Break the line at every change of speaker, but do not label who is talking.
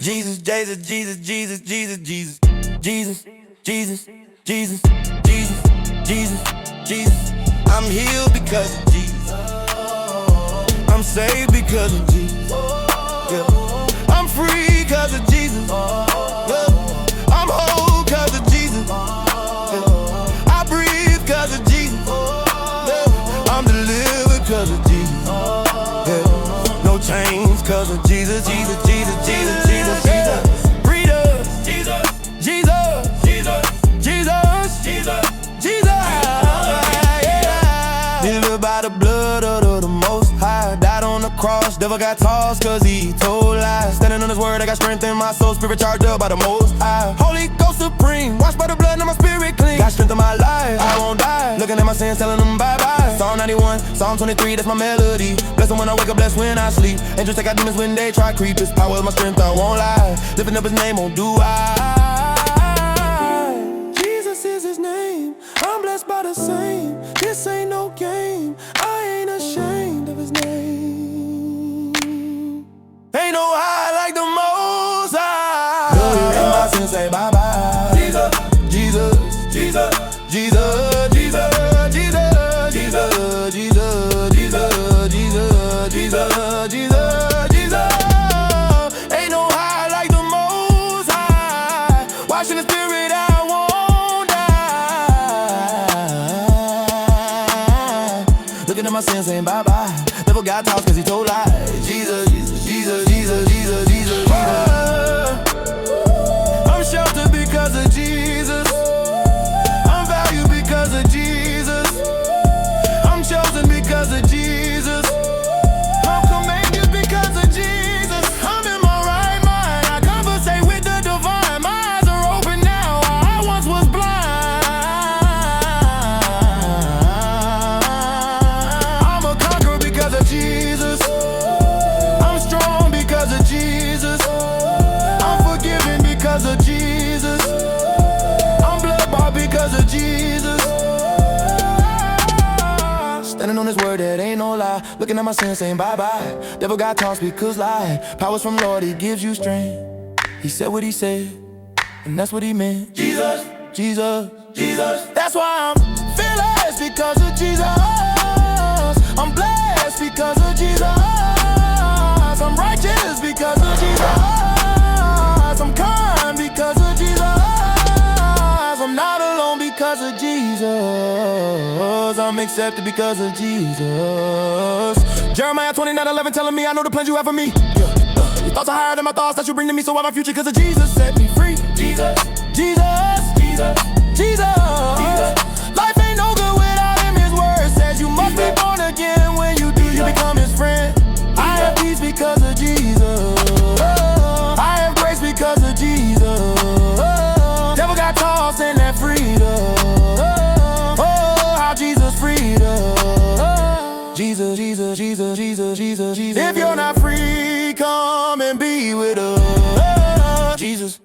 Jesus, Jesus, Jesus, Jesus, Jesus, Jesus, Jesus, Jesus, Jesus, Jesus, Jesus, Jesus. I'm healed because of Jesus. I'm saved because of Jesus. Yeah. I'm free because of Jesus. Yeah. I'm whole because of Jesus. Yeah. I breathe because of Jesus. Yeah. I'm delivered because of Jesus. Yeah. No chains because of Jesus, Jesus, Jesus, Jesus, Jesus, Jesus. Breathe us, Jesus, Jesus, Jesus, Jesus, Jesus, Jesus. Yeah. Delivered by the blood of the Most High. Died on the cross, devil got tossed cause he told lies. Standing on his word, I got strength in my soul. Spirit charged up by the Most High. Holy Ghost supreme, washed by the blood, now my spirit clean. Got strength in my life, I won't die. Looking at my sins, telling them bye-bye. Psalm 91, Psalm 23, that's my melody. Blessed when I wake up, blessed when I sleep. Angels take out demons when they try creep. His power is my strength, I won't lie. Lifting up his name, won't do I. Jesus is his name, I'm blessed by the same. This ain't no game, I ain't ashamed of his name. Ain't no high like the Most High. Look at my sins, say bye-bye. Jesus, Jesus, Jesus, Jesus, Jesus, Jesus, Jesus, Jesus, Jesus, Jesus, Jesus, Jesus, Jesus. Ain't no high like the Most High. Washing the Spirit, I won't die. Looking at my sins, saying bye-bye. Devil got tossed cause he told lies. Jesus, Jesus, Jesus, Jesus, Jesus, Jesus, Jesus. I'm sheltered because of Jesus. I'm valued because of Jesus. I'm chosen because of Jesus. I'm commanded because of Jesus. I'm in my right mind, I conversate with the divine. My eyes are open now, I once was blind. I'm a conqueror because of Jesus. I'm strong because of Jesus. I'm forgiven because of Jesus. I'm blood-bought because of Jesus. Standing on his word, that ain't no lie. Looking at my sins, saying bye-bye. Devil got tossed because lie. Powers from Lord, he gives you strength. He said what he said, and that's what he meant. Jesus, Jesus, Jesus. That's why I'm fearless because of Jesus. I'm blessed because of Jesus. I'm righteous because of Jesus. I'm kind because of Jesus. I'm not alone because of Jesus. I'm accepted because of Jesus. Jeremiah 29:11 telling me I know the plans you have for me. Your thoughts are higher than my thoughts that you bring to me, so I have a future because of Jesus. Set me free. Jesus, Jesus, Jesus, Jesus, Jesus. Life ain't no good without him. His word says you must be born again. When you do, you become his friend. I have peace because of Jesus. I have grace because of Jesus. Devil got tossed in that freedom. Oh, how Jesus freed us. Jesus, Jesus, Jesus, Jesus, Jesus, Jesus. If you're not free, come and be with us. Jesus.